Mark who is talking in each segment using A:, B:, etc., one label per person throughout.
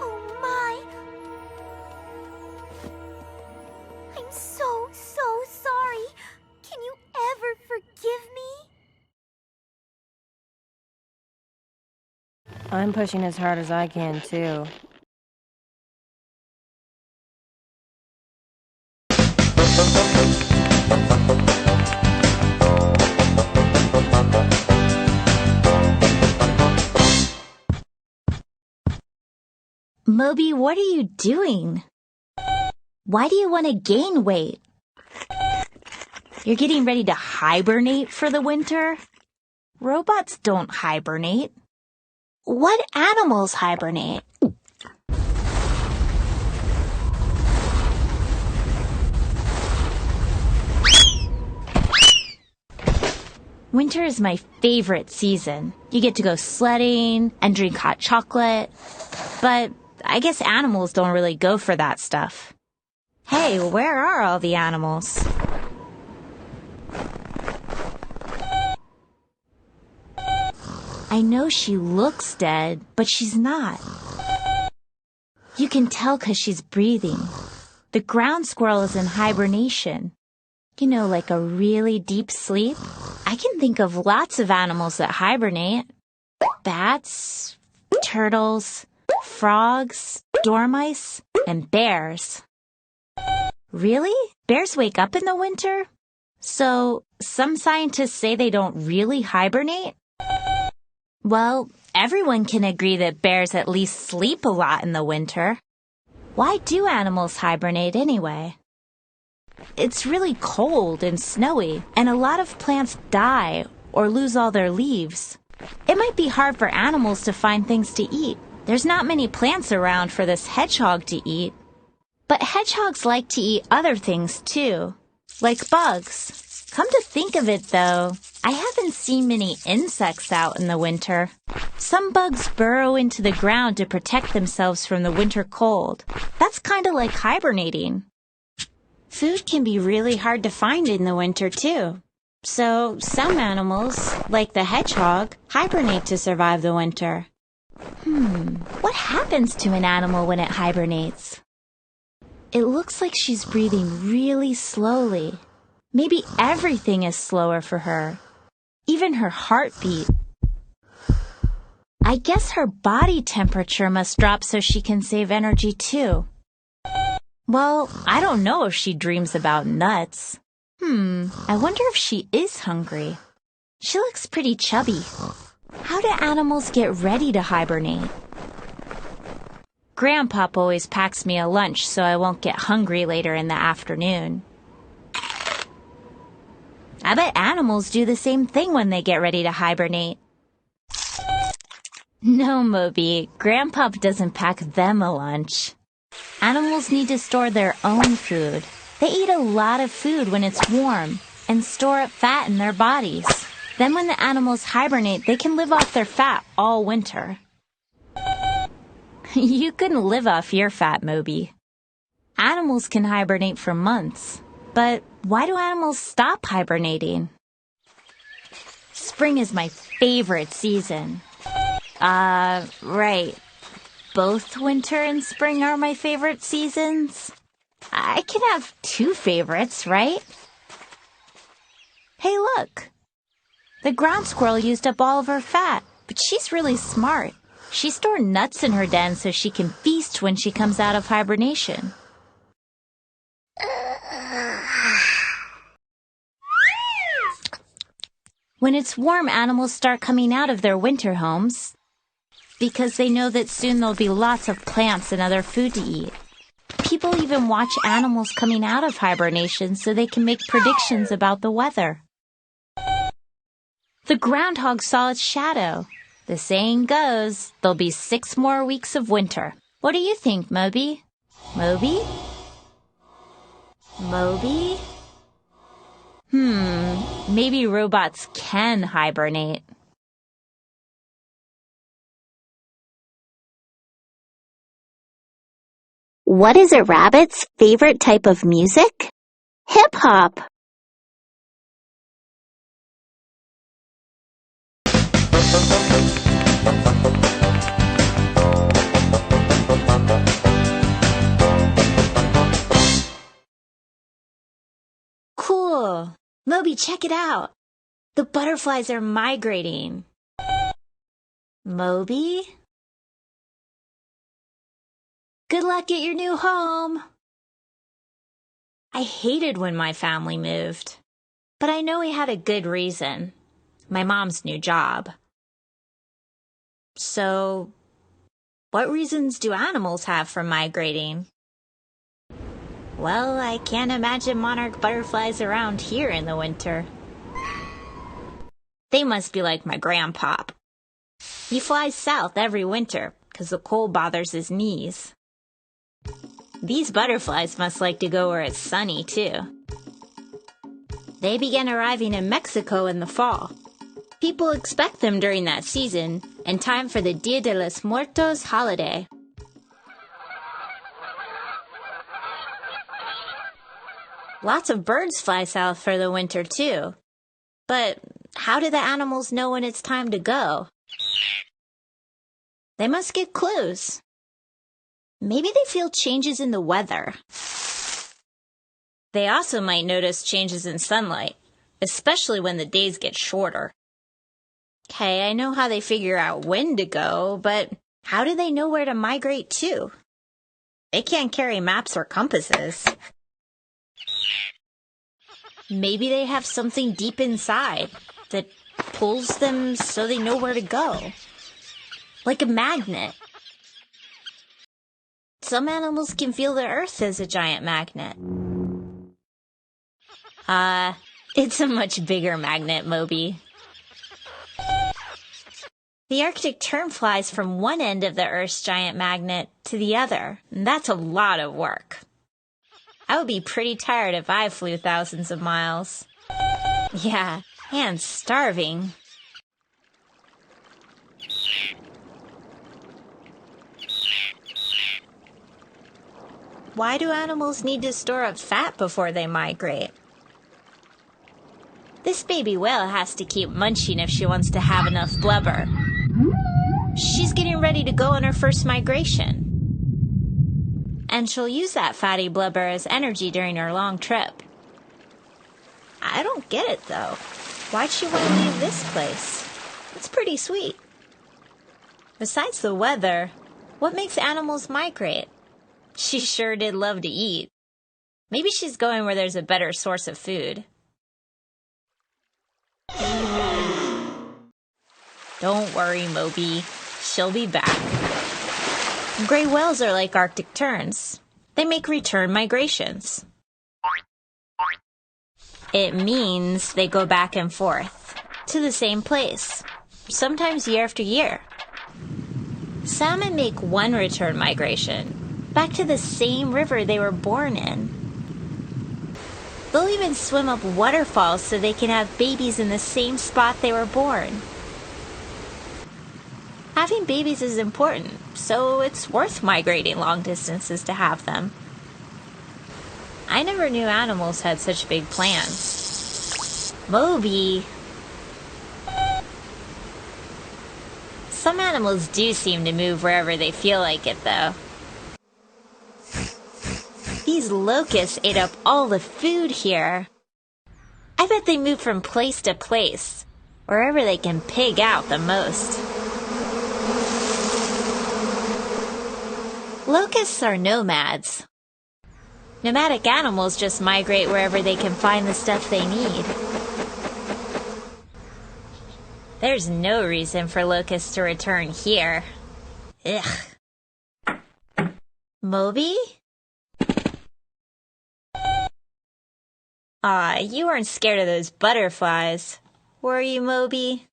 A: Oh my! I'm so sorry. Can you ever forgive me?
B: I'm pushing as hard as I can, too.
A: Moby, what are you doing? Why do you want to gain weight? You're getting ready to hibernate for the winter? Robots don't hibernate. What animals hibernate? Winter is my favorite season. You get to go sledding and drink hot chocolate. But I guess animals don't really go for that stuff. Hey, where are all the animals? I know she looks dead, but she's not. You can tell 'cause she's breathing. The ground squirrel is in hibernation. You know, like a really deep sleep. I can think of lots of animals that hibernate. Bats, turtles, frogs, dormice, and bears. Really? Bears wake up in the winter? So, some scientists say they don't really hibernate? Well, everyone can agree that bears at least sleep a lot in the winter. Why do animals hibernate anyway? It's really cold and snowy, and a lot of plants die or lose all their leaves. It might be hard for animals to find things to eat. There's not many plants around for this hedgehog to eat. But hedgehogs like to eat other things too, like bugs. Come to think of it though, I haven't seen many insects out in the winter. Some bugs burrow into the ground to protect themselves from the winter cold. That's kind of like hibernating. Food can be really hard to find in the winter too. So some animals, like the hedgehog, hibernate to survive the winter. What happens to an animal when it hibernates? It looks like she's breathing really slowly. Maybe everything is slower for her. Even her heartbeat. I guess her body temperature must drop so she can save energy too. Well, I don't know if she dreams about nuts. I wonder if she is hungry. She looks pretty chubby. How do animals get ready to hibernate? Grandpop always packs me a lunch so I won't get hungry later in the afternoon. I bet animals do the same thing when they get ready to hibernate. No, Moby, Grandpop doesn't pack them a lunch. Animals need to store their own food. They eat a lot of food when it's warm and store up fat in their bodies. Then when the animals hibernate, they can live off their fat all winter. You couldn't live off your fat, Moby. Animals can hibernate for months. But why do animals stop hibernating? Spring is my favorite season. Right. Both winter and spring are my favorite seasons. I can have two favorites, right? Hey, look. The ground squirrel used up all of her fat, but she's really smart. She stored nuts in her den so she can feast when she comes out of hibernation. When it's warm, animals start coming out of their winter homes because they know that soon there'll be lots of plants and other food to eat. People even watch animals coming out of hibernation so they can make predictions about the weather. The groundhog saw its shadow. The saying goes, there'll be 6 more weeks of winter. What do you think, Moby? Moby? Moby? Maybe robots can hibernate.
C: What is a rabbit's favorite type of music? Hip-hop.
A: Cool. Moby, check it out. The butterflies are migrating. Moby? Good luck at your new home. I hated when my family moved, but I know we had a good reason. My mom's new job. So, what reasons do animals have for migrating? Well, I can't imagine monarch butterflies around here in the winter. They must be like my grandpop. He flies south every winter because the cold bothers his knees. These butterflies must like to go where it's sunny, too. They begin arriving in Mexico in the fall. People expect them during that season, in time for the Dia de los Muertos holiday. Lots of birds fly south for the winter, too. But how do the animals know when it's time to go? They must get clues. Maybe they feel changes in the weather. They also might notice changes in sunlight, especially when the days get shorter. Okay, I know how they figure out when to go, but how do they know where to migrate to? They can't carry maps or compasses. Maybe they have something deep inside that pulls them so they know where to go. Like a magnet. Some animals can feel the earth as a giant magnet. It's a much bigger magnet, Moby. The Arctic tern flies from one end of the Earth's giant magnet to the other, and that's a lot of work. I would be pretty tired if I flew thousands of miles. Yeah, and starving. Why do animals need to store up fat before they migrate? This baby whale has to keep munching if she wants to have enough blubber. She's getting ready to go on her first migration. And she'll use that fatty blubber as energy during her long trip. I don't get it, though. Why'd she want to leave this place? It's pretty sweet. Besides the weather, what makes animals migrate? She sure did love to eat. Maybe she's going where there's a better source of food. Don't worry, Moby. She'll be back. Gray whales are like Arctic terns. They make return migrations. It means they go back and forth to the same place, sometimes year after year. Salmon make one return migration, back to the same river they were born in. They'll even swim up waterfalls so they can have babies in the same spot they were born. Having babies is important, so it's worth migrating long distances to have them. I never knew animals had such big plans. Moby! Some animals do seem to move wherever they feel like it, though. These locusts ate up all the food here. I bet they move from place to place, wherever they can pig out the most. Locusts are nomads. Nomadic animals just migrate wherever they can find the stuff they need. There's no reason for locusts to return here. Ugh. Moby? Aw, you weren't scared of those butterflies, were you, Moby?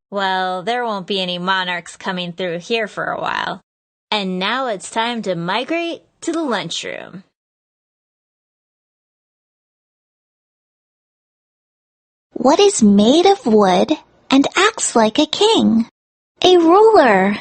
A: Well, there won't be any monarchs coming through here for a while. And now it's time to migrate to the lunchroom.
C: What is made of wood and acts like a king? A ruler.